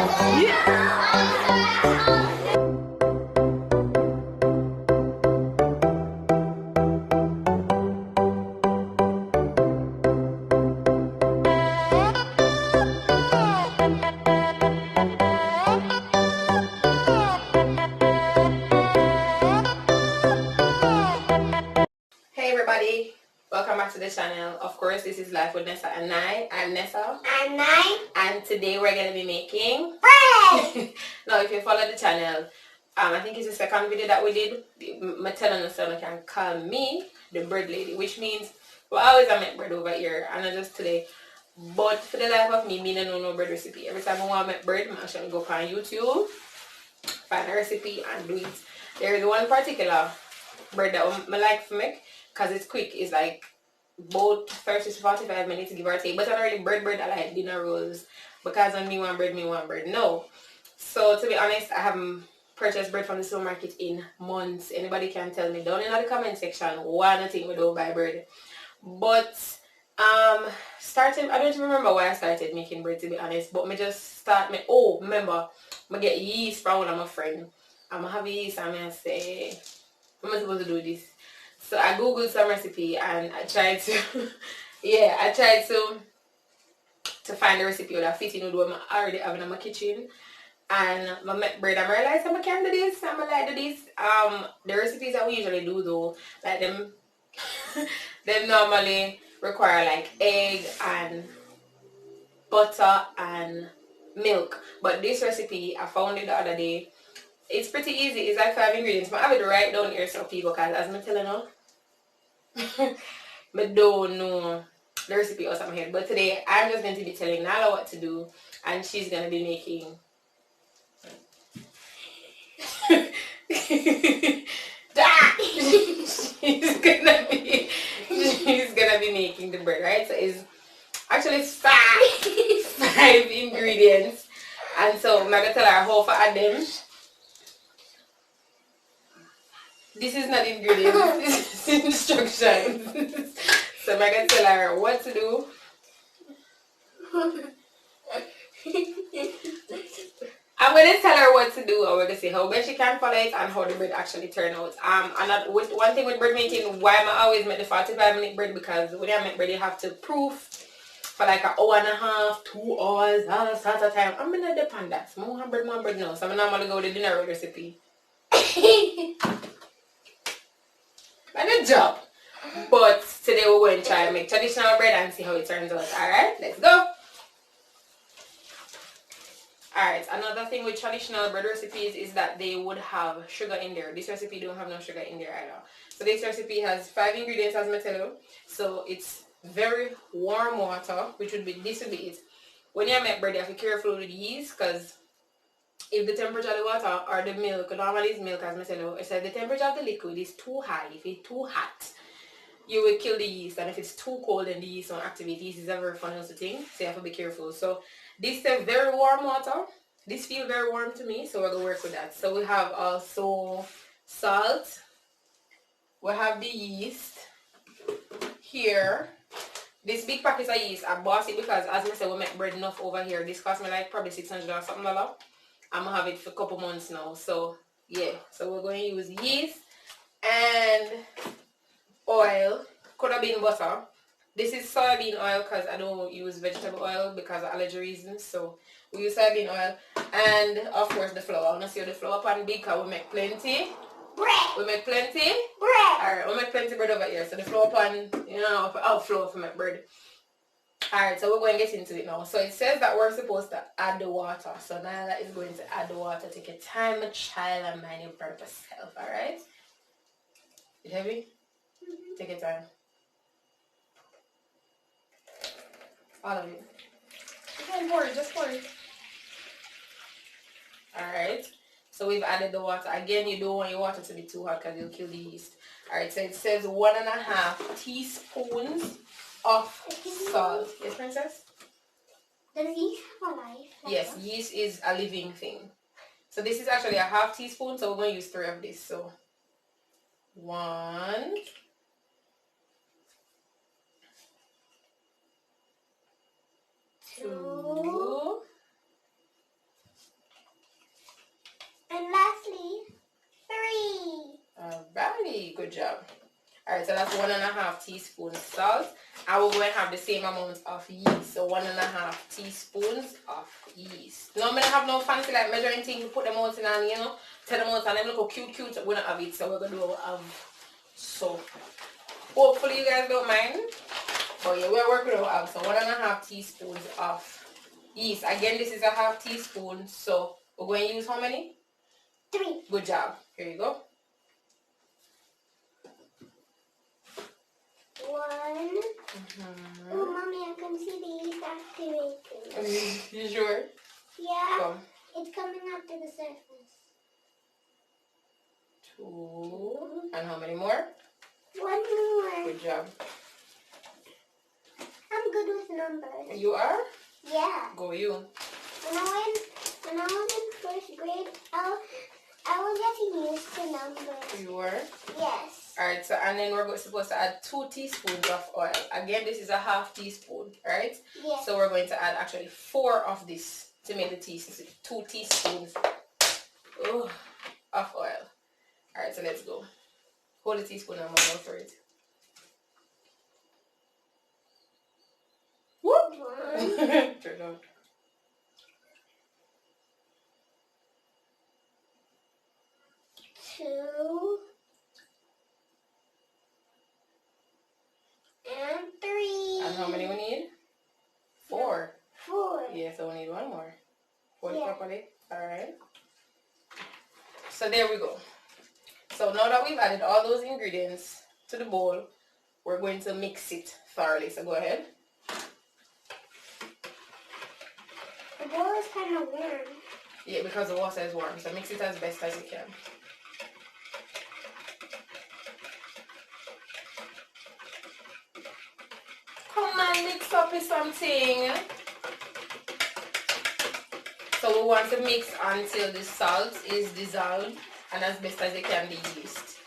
Hey everybody, welcome back to the channel. Of course, this is Life with Nessa and I. I'm Nessa. I'm Nai. And today we're going to be making bread. Now, if you follow the channel, I think it's the second video that we did. My telling us you can call me the bread lady, which means we always I make bread over here, and not just today. But for the life of me, I don't know no bread recipe. Every time I want to make bread, I actually go on YouTube, find a recipe, and do it. There is one particular bread that I like to make because it's quick. It's like about 30 to 45 minutes, give or take. But I'm not really bread. I like dinner rolls because when me want bread. No. So to be honest, I haven't purchased bread from the supermarket in months. Anybody can tell me down in the comment section one thing we don't buy bread. But starting, I don't even remember why I started making bread, to be honest. But me just start me. Oh, remember, I get yeast from one of my friends. I'm gonna have yeast and I say, how am I supposed to do this? So I googled some recipe and I tried to I tried to find a recipe that fit in with what I already have in my kitchen. And I make bread and I realized I can do this, I like do this. The recipes that we usually do though, like them they normally require like egg and butter and milk. But this recipe I found it the other day. It's pretty easy. It's like 5 ingredients. But I have it right down here so people, because as I'm telling you, I don't know the recipe out of my head. But today I'm just going to be telling Nala what to do, and she's going to be making she's gonna be making the bread, right? So it's actually five ingredients, and so I'm gonna tell her how to add them. This is not ingredients, this is instructions. So I'm gonna tell her what to do. I'm gonna tell her what to do, and we're gonna see how best she can follow it and how the bread actually turn out. And with one thing with bread making, why am I always make the 45-minute bread? Because when I make bread, you have to proof for like an hour and a half, 2 hours, all sorts of time. I'm gonna depend on that. So more bread now. So I'm normally go with the dinner roll recipe. And a job. But today we're going to try and make traditional bread and see how it turns out. Alright, let's go. Alright, another thing with traditional bread recipes is that they would have sugar in there. This recipe don't have no sugar in there either. So this recipe has 5 ingredients, as I tell you. So it's very warm water, which would be, this would be it. When you make bread, you have to be careful with the yeast, because if the temperature of the water or the milk, normally it's milk, as I tell you, it says the temperature of the liquid is too high. If it's too hot, you will kill the yeast, and if it's too cold, then the yeast won't activate. Yeast is a very funny thing, so you have to be careful. So this is very warm water. This feels very warm to me, so we're gonna work with that. So we have also salt. We have the yeast here. This big packet of yeast, I bought it because, as I said, we make bread enough over here. This cost me like probably $600 or something. I'm gonna have it for a couple months now. So yeah, so we're going to use yeast and oil. Could have been butter. This is soybean oil because I don't use vegetable oil because of allergy reasons. So we use soybean oil, and of course the flour. I want to see the flour pan big because we make plenty bread. We make plenty bread. Alright, we make plenty bread over here. So the flour pan, you know, flour for make bread. Alright, so we're going to get into it now. So it says that we're supposed to add the water. So Nyla is going to add the water. Take your time, child, and mind your purpose self. Alright? Is it heavy? Take your time. All of it. You can pour it, just pour it. Alright. So we've added the water. Again, you don't want your water to be too hot because you'll kill the yeast. Alright, so it says 1.5 teaspoons of salt. Yes, princess? Does yeast have a life? Yes, yeast is a living thing. So this is actually a half teaspoon, so we're going to use 3 of this. So 1, 2, Good job. Alright, so that's 1.5 teaspoons salt. And we're going to have the same amount of yeast. So 1.5 teaspoons of yeast. Now I'm going to have no fancy like measuring thing to put them out in and you know, tell them out and them look cute. We don't have it, so we're going to do what we have. So hopefully you guys don't mind. But yeah, we're working with what we have. So 1.5 teaspoons of yeast. Again, this is a half teaspoon. So we're going to use how many? 3. Good job. Here you go. 1. Oh, mommy, I can see the yeast activating. You sure? Yeah. Come. It's coming up to the surface. 2. And how many more? 1 more. Good job. I'm good with numbers. You are? Yeah. Go you. When I was in first grade, I was getting used to numbers. You were? Yes. Alright, so and then we're supposed to add 2 teaspoons of oil. Again, this is a half teaspoon, right? Yes. So we're going to add actually 4 of this to make the 2 teaspoons of oil. Alright, so let's go. Hold the teaspoon and go for it. Whoop! 1. Turn on. 2. And 3. And how many we need? 4. 4. Yeah, so we need 1 more. Hold it Yeah. properly. Alright. So there we go. So now that we've added all those ingredients to the bowl, we're going to mix it thoroughly. So go ahead. The bowl is kind of warm. Yeah, because the water is warm. So mix it as best as you can. Come on, mix up with something. So we want to mix until the salt is dissolved and as best as you can the yeast.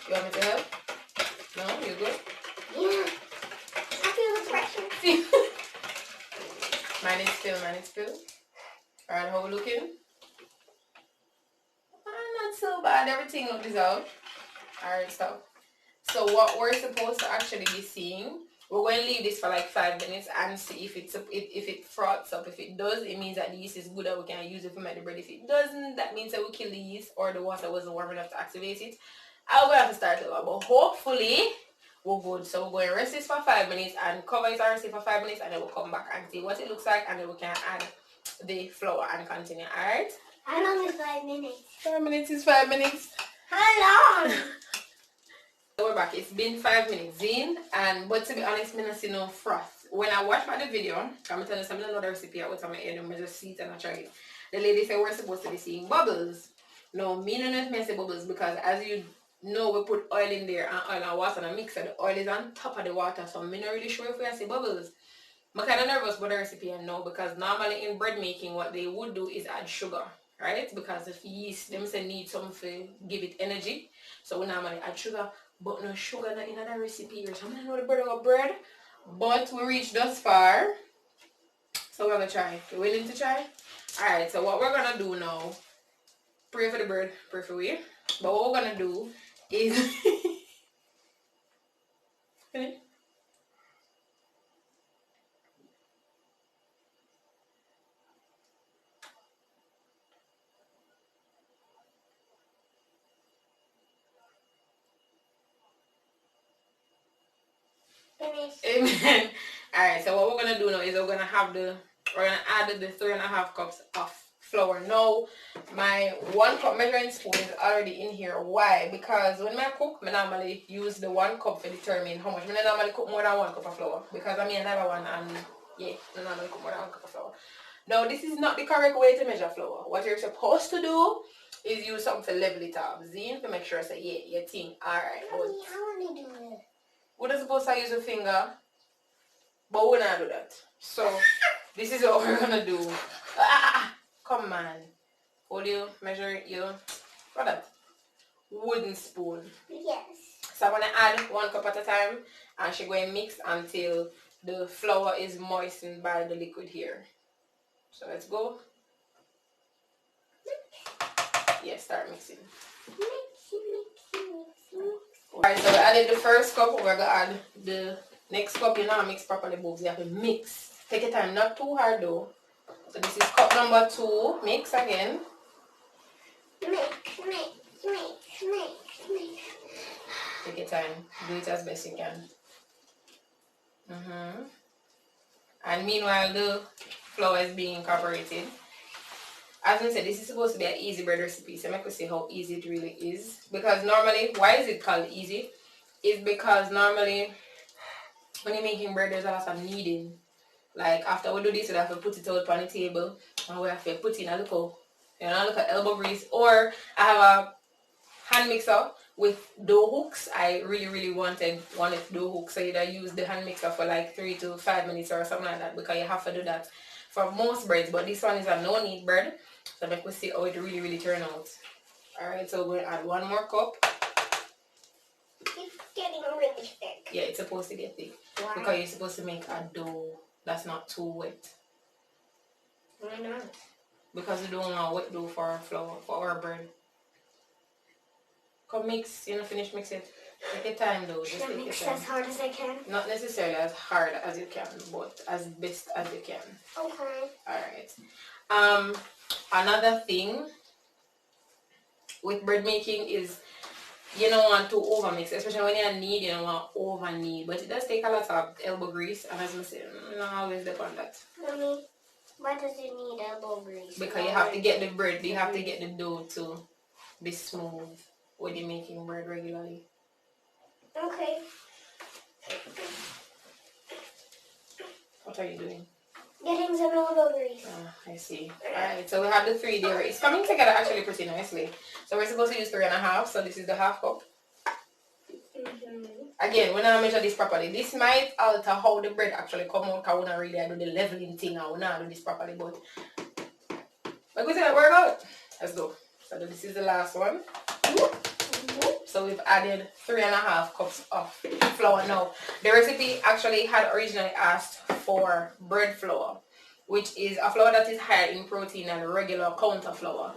You want me to help? No? You good? Yeah. I feel the pressure. Mine is still. Alright, how we looking? Not so bad. Everything looks dissolved. Alright, stop. So what we're supposed to actually be seeing, we're going to leave this for like 5 minutes and see if it froths up. If it does, it means that the yeast is good and we can use it to make the bread. If it doesn't, that means that we kill the yeast or the water wasn't warm enough to activate it. I'm going to have to start over, but hopefully we're good. So we're going to rest this for 5 minutes and cover it and rest it for 5 minutes and then we'll come back and see what it looks like and then we can add the flour and continue. Alright? How long is 5 minutes? 5 minutes is 5 minutes. How long? So we're back. It's been 5 minutes in, but to be honest, I don't see no froth. When I watched by the video, I'm going to tell you some another recipe out of my head and I just see it and I try it. The lady said we're supposed to be seeing bubbles. No, me don't know if I say bubbles because as you know, we put oil in there and oil and water and a mixer. The oil is on top of the water, so I'm not really sure if we see bubbles. I'm kind of nervous about the recipe and know because normally in bread making, what they would do is add sugar, right? Because if yeast, them say need something to give it energy. So we normally add sugar. But no sugar not in the recipe here. So I'm gonna know the bread over bread. But we reached thus far. So we're gonna try. You willing to try? Alright, so what we're gonna do now. Pray for the bread, pray for we. But what we're gonna do is Finish. Amen. Alright, so what we're gonna do now is we're gonna add the 3.5 cups of flour. Now my 1 cup measuring spoon is already in here. Why? Because when I cook, I normally use the 1 cup to determine how much. I normally cook more than 1 cup of flour because I mean another one and yeah, I normally cook more than 1 cup of flour. Now this is not the correct way to measure flour. What you're supposed to do is use something to level it up. Zine to make sure say yeah, your thing. Alright. Mommy, I want to do it. We're supposed to use a finger, but we're not do that. So this is what we're gonna do. Come on. Hold you, measure it, you. What that? Wooden spoon. Yes. So I'm gonna add 1 cup at a time and she's going to mix until the flour is moistened by the liquid here. So let's go. Yeah, start mixing. Mixy, mixy. Alright, so we added the first cup. We're gonna add the next cup. You know, mix properly, both. You have to mix. Take your time, not too hard though. So this is cup number 2. Mix again. Mix. Take your time. Do it as best you can. And meanwhile, the flour is being incorporated. As I said, this is supposed to be an easy bread recipe. So I'm going to see how easy it really is. Because normally, why is it called easy? It's because normally, when you're making bread, there's a lot of kneading. Like after we do this, we have to put it out on the table. And we have to put in a little elbow grease. Or I have a hand mixer with dough hooks. I really wanted dough hooks. So you'd use the hand mixer for like 3 to 5 minutes or something like that. Because you have to do that for most breads. But this one is a no-knead bread. So make we see how it really turn out. Alright, so we're going to add 1 more cup. It's getting really thick. Yeah, it's supposed to get thick. Why? Because you're supposed to make a dough that's not too wet. Why not? Because we don't want wet dough for our flour, for our bread. Come mix, finish mix it. Take your time though. Should I mix as hard as I can? Not necessarily as hard as you can, but as best as you can. Okay. Alright. Another thing with bread making is you don't want to over mix, especially when you knead, you don't want over knead. But it does take a lot of elbow grease, and as I say, not always depend on that. Mommy, why does it need elbow grease? Because you have to get the bread, you have to get the dough to be smooth when you're making bread regularly. Okay. What are you doing? Getting some elbow grease. I see. Alright, so we have the 3 there. It's coming together actually pretty nicely. So we're supposed to use 3.5, so this is the half cup. Again, when I measure this properly, this might alter how the bread actually come out, because we don't really do the leveling thing now. We don't do this properly, but we're going to work out. Let's go. So this is the last one. So we've added 3.5 cups of flour now. The recipe actually had originally asked for bread flour, which is a flour that is higher in protein than regular counter flour.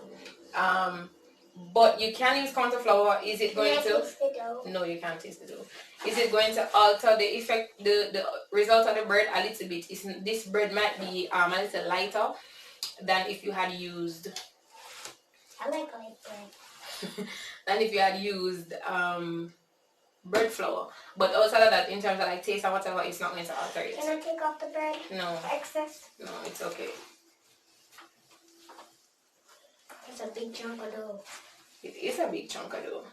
But you can use counter flour. Is it going to? Taste the dough? No, you can't taste the dough. Is it going to alter the effect, the result of the bread a little bit? This bread might be a little lighter than if you had used. I like light bread. Than if you had used bread flour. But outside of that, in terms of like taste and whatever, it's not going to alter it. Can I take off the bread? No. Excess? No, it's okay. It's a big chunk of dough. It is a big chunk of dough.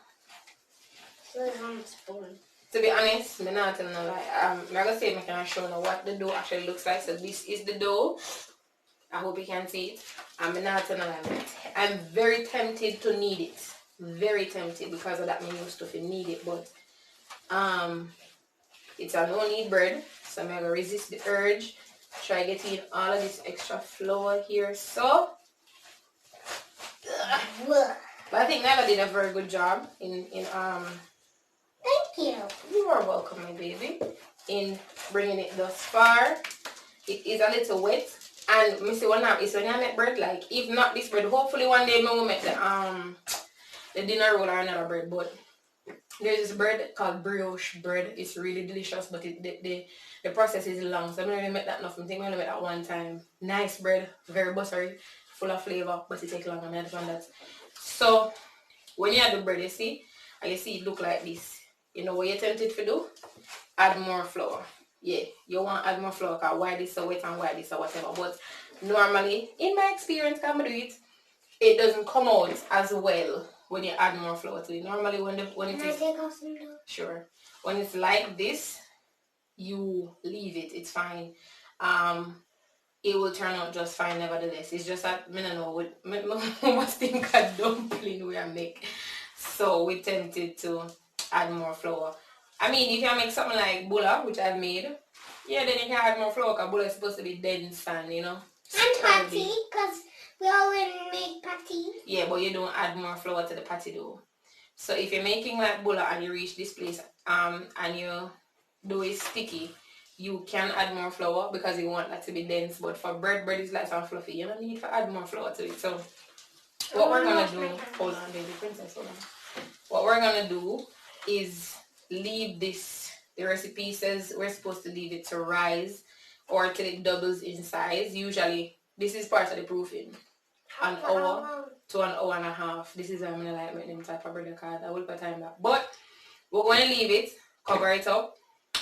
So it's on the spoon. To be honest, I'm not telling no lie. I'm going to say I can show you what the dough actually looks like. So this is the dough. I hope you can see it. I'm not telling no lie. I'm very tempted to knead it. Very tempted because of that I used to knead it. But it's a no-knead bread. So I'm going to resist the urge. Try getting all of this extra flour here. So but I think Nyla did a very good job in Thank you. You are welcome, my baby, in bringing it thus far. It is a little wet, and me say one now is when I make bread, like if not this bread, hopefully one day I will make the dinner roll or another bread. But there's this bread called brioche bread. It's really delicious, but the process is long, so I'm not really make that enough. I think I'm gonna make that one time. Nice bread, very buttery, full of flavor, but it takes long. I'm not on that. So when you add the bread, you see, and you see it look like this. You know what you're tempted to do? Add more flour. Yeah, you want to add more flour because why this so wet and why this or whatever. But normally, in my experience, when I do it doesn't come out as well when you add more flour to it. Normally, when it is, take off some dough? Sure. When it's like this, you leave it. It's fine. It will turn out just fine nevertheless. It's just that I don't know what must think a dumpling we make. So we tempted to add more flour. I mean, if you make something like bulla, which I've made, yeah, then you can add more flour because bulla is supposed to be dense and, And patty, because we already make patty. Yeah, but you don't add more flour to the patty dough. So if you're making like bulla and you reach this place and your dough is sticky, you can add more flour because you want that to be dense. But for bread is like some fluffy. You don't need to add more flour to it. So what we're going to do, hold on baby princess, hold on. what we're gonna do is leave this. The recipe says we're supposed to leave it to rise or till it doubles in size. Usually, this is part of the proofing. An hour to an hour and a half. This is why I'm gonna like make them type of bread card. I will put time back. But we're gonna leave it, cover it up,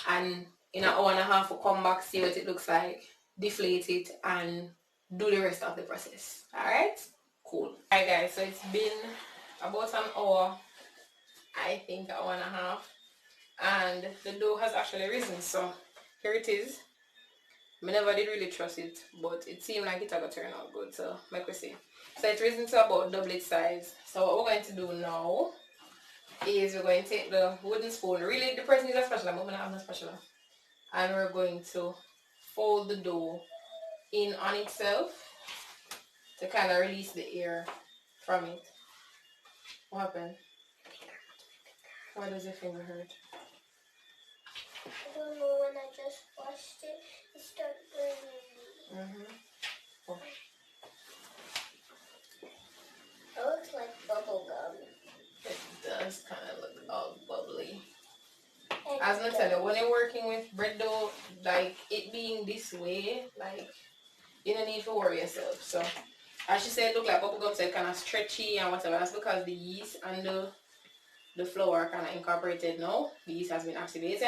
and in an hour and a half we'll come back, see what it looks like, deflate it, and do the rest of the process. Alright? Cool. Alright guys, so it's been about an hour, I think an hour and a half, and the dough has actually risen. So here it is. I never did really trust it, but it seemed like it's going to turn out good, so like we see. So it's risen to about double its size. So what we're going to do now is we're going to take the wooden spoon. Really, the person needs a spatula, but I don't have no spatula. And we're going to fold the dough in on itself to kind of release the air from it. What happened? Why does your finger hurt? I don't know, when I just washed it, it started burning. Oh. It looks like bubble gum. It does kind of look all bubbly. And As I tell you, when you're working with bread dough, like it being this way, like you don't need to worry yourself. So as she said, it look like bubble gum, so it's kind of stretchy and whatever. That's because the yeast and the flour kind of incorporated now. The yeast has been activated,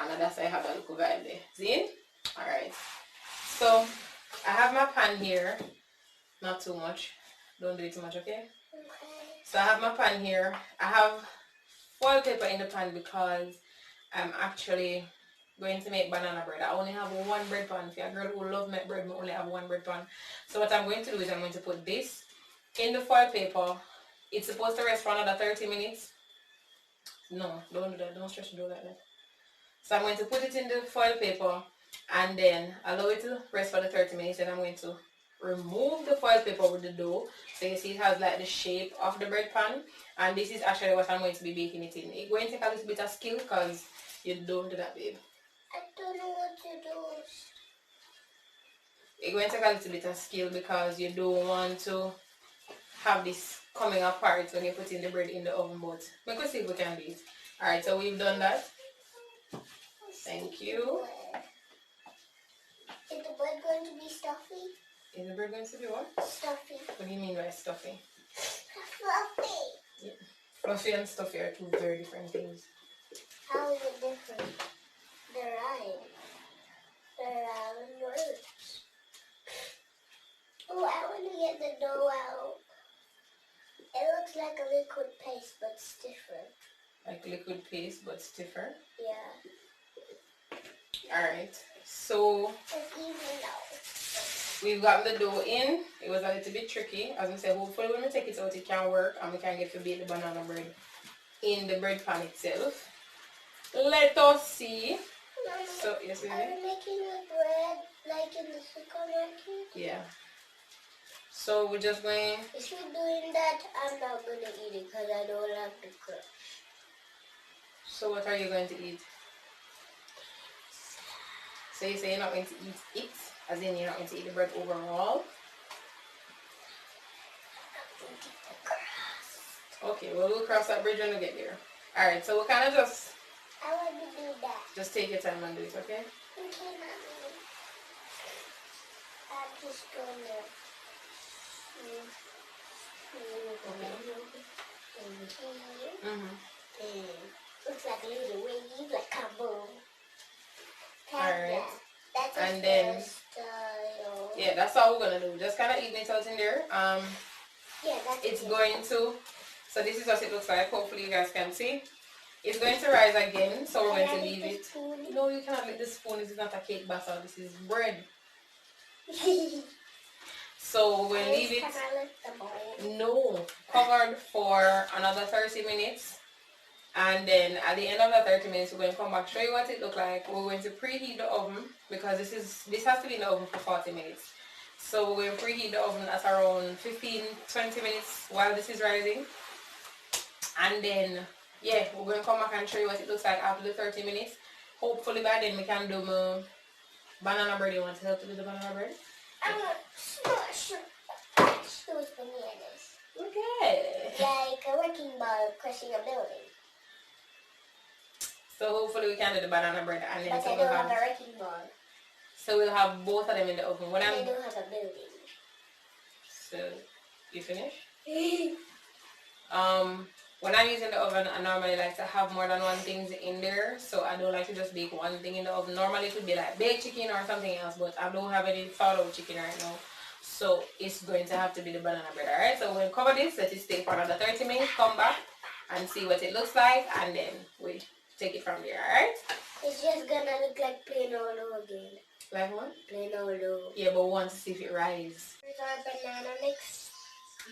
and that's why I have that little vibe there. See? Alright. So I have my pan here. Not too much. Don't do it too much, okay? Okay. So I have my pan here. I have foil paper in the pan because I'm actually going to make banana bread. I only have one bread pan. If you're a girl who loves make bread, I only have one bread pan. So what I'm going to do is I'm going to put this in the foil paper. It's supposed to rest for another 30 minutes. No, don't do that. Don't stretch the dough like that. So I'm going to put it in the foil paper and then allow it to rest for the 30 minutes. And I'm going to remove the foil paper with the dough. So you see it has like the shape of the bread pan. And this is actually what I'm going to be baking it in. It's going to take a little bit of skill because you don't do that, babe. I don't know what to do. It's going to take a little bit of skill because you don't want to have this coming apart when you put in the bread in the oven, but we can see if we can do it. Alright, so we've done that. Thank you. Is the bread going to be stuffy? Is the bread going to be what? Stuffy. What do you mean by stuffy? Fluffy. Yeah. Fluffy and stuffy are two very different things. How is it different? They're rhyme. They're words. Oh, I want to get the dough out. It looks like a liquid paste, but it's different. Like liquid paste, but stiffer. Yeah. Alright, so It's even out. we've got the dough in. It was a little bit tricky. As I said, hopefully when we take it out, it can work and we can get to bake the banana bread in the bread pan itself. Let us see. Mama, So, yes, baby? are you making the bread like in the supermarket? Yeah. So we're just going. If you're doing that, I'm not going to eat it because I don't like the crunch. So what are you going to eat? So you say you're not going to eat it, as in you're not going to eat the bread overall? Okay, well we'll cross that bridge when we get there. Alright, so we'll kind of just... I want to do that. Just take your time and do it, okay? Okay, Mommy. I'm just going to... Looks like a little wave, like combo. Alright. That's And then, style. yeah, that's all we're gonna do. Just kind of even it out in there. Yeah, that's it's it. going to. So this is what it looks like. Hopefully you guys can see. It's going to rise again, so we're going to leave it. No, you cannot lick the spoon. This is not a cake batter. This is bread. So we'll leave it. Can I lift the bowl? No, covered for another 30 minutes. And then at the end of the 30 minutes, we're going to come back, show you what it looks like. We're going to preheat the oven because this has to be in the oven for 40 minutes. So we're going to preheat the oven at around 15-20 minutes while this is rising. And then, yeah, we're going to come back and show you what it looks like after the 30 minutes. Hopefully by then we can do my banana bread. You want to help me with the banana bread? I'm going to smash those bananas. Okay. Like a wrecking ball crushing a building. So hopefully we can do the banana bread and then But I don't have a wrecking ball. So we'll have both of them in the oven. When I don't have a building. So you finish? When I'm using the oven, I normally like to have more than one thing in there. So I don't like to just bake one thing in the oven. Normally it would be like baked chicken or something else, but I don't have any thought of chicken right now. So it's going to have to be the banana bread, alright? So we'll cover this, let it stay for another 30 minutes, come back and see what it looks like, and then we take it from there, alright? It's just gonna look like plain old dough again. Like what? Plain old dough. Yeah, but we want to see if it rises. Here's our banana mix.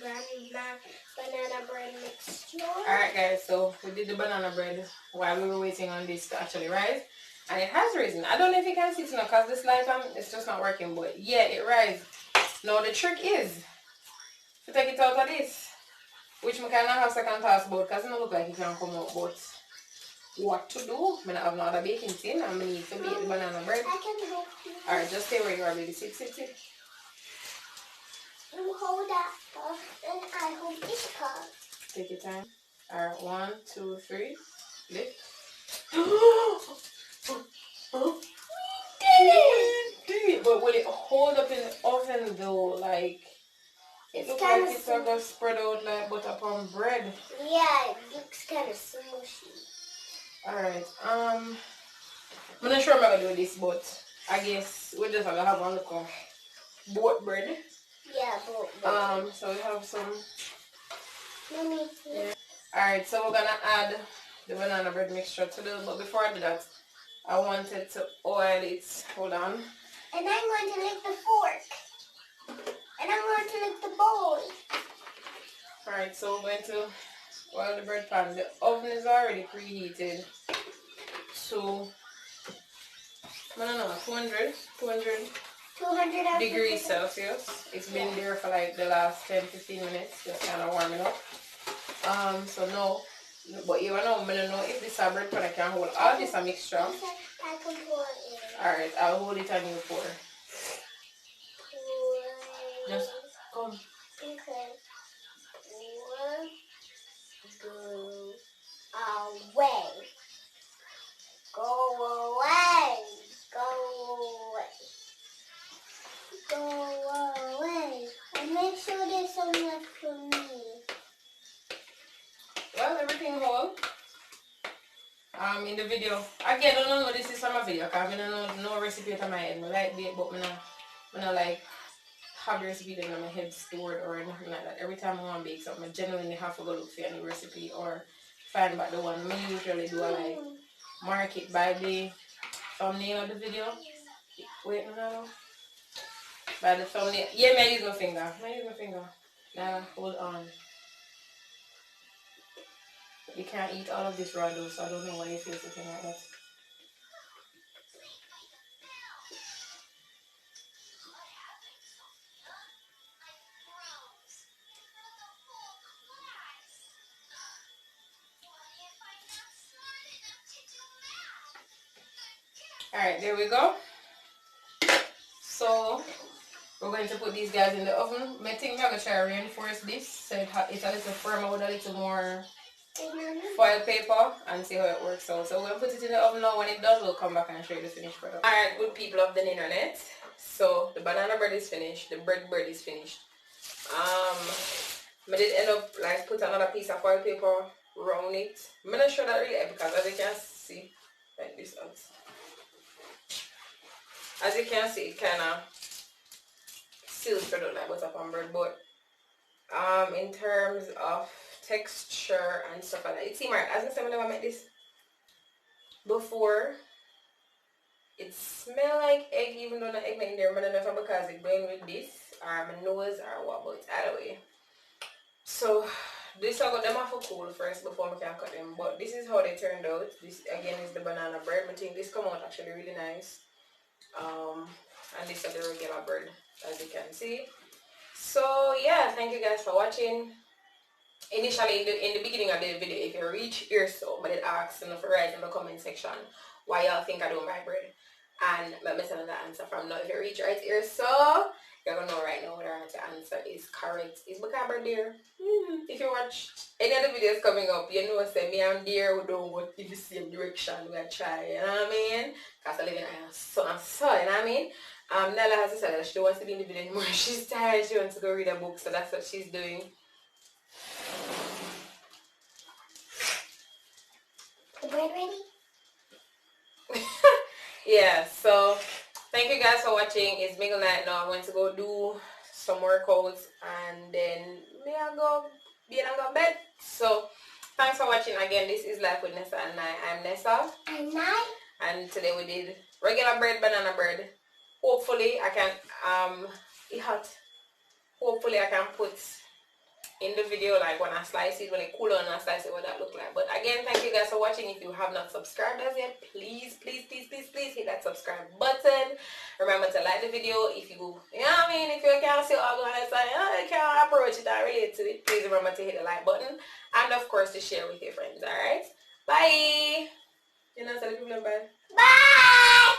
Banana bread mixture. Alright guys, so we did the banana bread while we were waiting on this to actually rise. And it has risen. I don't know if you can see it now because this light it's just not working, but yeah, it rises. Now the trick is to take it out of this, which I cannot have second thoughts about because it don't look like it can come out, but what to do? I have no other baking tin and I need to bake the banana bread. I can help you. Alright, just stay where you are, baby. Sit. You hold that cup and I hold this cup. Take your time. Alright, 1, 2, 3. Lift. But will it hold up in the oven though? Like it looks like it's gonna spread out like butter upon bread. Yeah, it looks kind of smushy. Alright, I'm not sure I'm gonna do this, but I guess we're just gonna have one look of boat bread. Yeah, boat bread. So we have some. Mommy. Yeah. Alright, so we're gonna add the banana bread mixture to this, but before I do that, I wanted to oil it. Hold on. And I'm going to lick the fork. And I'm going to lick the bowl. Alright, so we're going to oil the bread pan. The oven is already preheated to 200 degrees Celsius. It's been there for like the last 10-15 minutes, just kind of warming up. So no, but you know, I don't know if this bread pan I can hold all this a mixture. I can pour it. Alright, I'll hold it and you pour. Just come. Okay. Go away. Go away. Go away. Go away. And make sure there's some left for me. Well, everything whole. In the video, again, I don't know this is from a video because I don't know no recipe in my head. I like bake, but I don't like have the recipe in my head stored or anything like that. Every time I want to bake something, I genuinely have to go look for any recipe or find back the one. I usually do I like mark it by the thumbnail of the video. Wait, no. By the thumbnail. Yeah, I use my finger. Now, hold on. You can't eat all of this raw dough, so I don't know why you feel something like that. Alright, there we go. So we're going to put these guys in the oven. I think I'm going to try to reinforce this so it's a little firmer with a little more foil paper and see how it works out. So we're going to put it in the oven now. When it does, we'll come back and show you the finished product. Alright, good people of the internet. So the banana bread is finished. The bread is finished. I did end up like put another piece of foil paper around it. I'm not sure that really because as you can see, like this out. As you can see, it kind of still spread out like butter upon bread, but in terms of texture and stuff like that, it seems right. As I said, I never made this before. It smells like egg, even though the egg not in there. I don't know if because it's going with this or my nose or what, but either way. So this I got them off for cool first before I can cut them. But this is how they turned out. This again is the banana bread. I think this come out actually really nice. And this is the regular bread, as you can see. So yeah, thank you guys for watching. Initially in the beginning of the video, if you reach here so, but it asks enough write in the comment section why y'all think I don't buy bread. And let me tell you the answer from now. If you reach right here so, You're gonna know right now whether the answer is correct. Is Macabre deer? If you watch any of the videos coming up, you know say me and deer we don't go in the same direction. We are try, you know what I mean? Because I live in a son and son, you know what I mean? Nella has decided that she don't want to be in the video anymore. She's tired, she wants to go read a book, so that's what she's doing. The bread ready? Yeah, so thank you guys for watching. It's middle night now. I'm going to go do some workouts and then me I go bed. So thanks for watching again. This is Life with Nessa and I'm Nessa. And I. And today we did regular bread, banana bread. Hopefully I can it hot. Hopefully I can put in the video like when I slice it, when it cool on and I slice it, what that look like. But again, thank you guys for watching. If you have not subscribed as yet, please hit that subscribe button. Remember to like the video. If you know what I mean, if you can't see all going say, you can't approach it or relate to it, please remember to hit the like button and of course to share with your friends. Alright, bye. You know, tell the people bye. Bye.